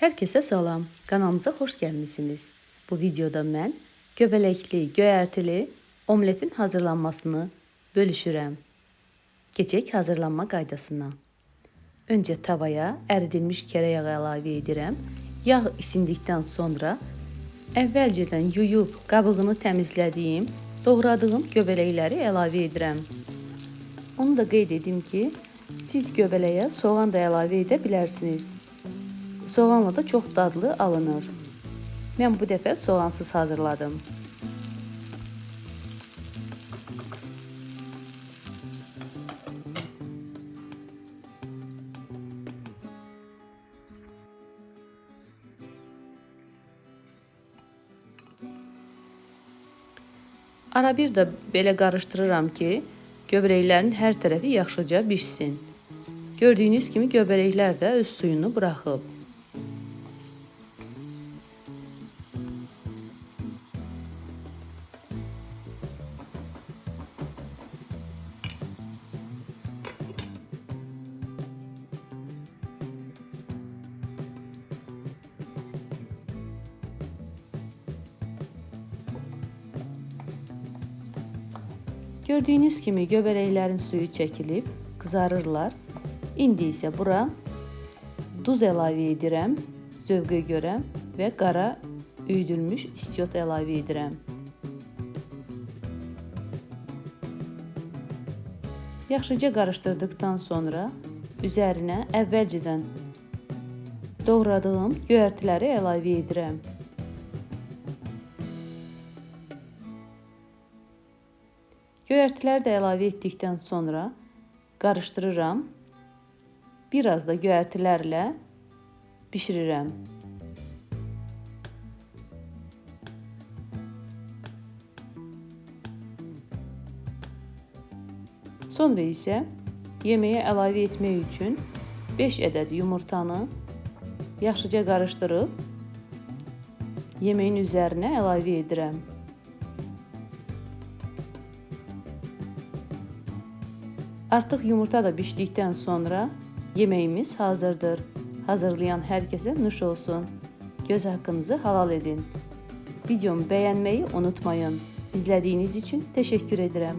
Herkese salam, kanalımıza xoş gəlmisiniz. Bu videoda mən göbələkli, göyərtili omletin hazırlanmasını bölüşürəm. Keçək hazırlanma qaydasına. Öncə tavaya əridilmiş kərə yağı əlavə edirəm. Yağ isindikdən sonra əvvəlcədən yuyub qabığını təmizlədiyim, doğradığım göbələkləri əlavə edirəm. Onu da qeyd edim ki, siz göbələyə soğan da əlavə edə bilərsiniz. Soğanla da çox dadlı alınır. Mən bu dəfə soğansız hazırladım. Ara bir də belə qarışdırıram ki, göbələklərin hər tərəfi yaxşıca bişsin. Gördüyünüz kimi göbələklər də öz suyunu buraxıb. Gördüyünüz kimi göbələklərin suyu çəkilib, qızarırlar. İndi isə bura duz əlavə edirəm, zövqə görə və qara üyüdülmüş istiot əlavə edirəm. Yaxşıca qarışdırdıqdan sonra üzərinə əvvəlcədən doğradığım göyərtiləri əlavə edirəm. Göyərtiləri də əlavə etdikdən sonra qarışdırıram. Biraz da göyərtilərlə bişirirəm. Sonra isə yeməyə əlavə etmək üçün 5 ədəd yumurtanı yaxşıca qarışdırıb yeməyin üzərinə əlavə edirəm. Artıq yumurta da bişdikdən sonra yeməyimiz hazırdır. Hazırlayan hər kəsə nuş olsun. Göz haqqınızı halal edin. Videomu bəyənməyi unutmayın. İzlədiyiniz üçün təşəkkür edirəm.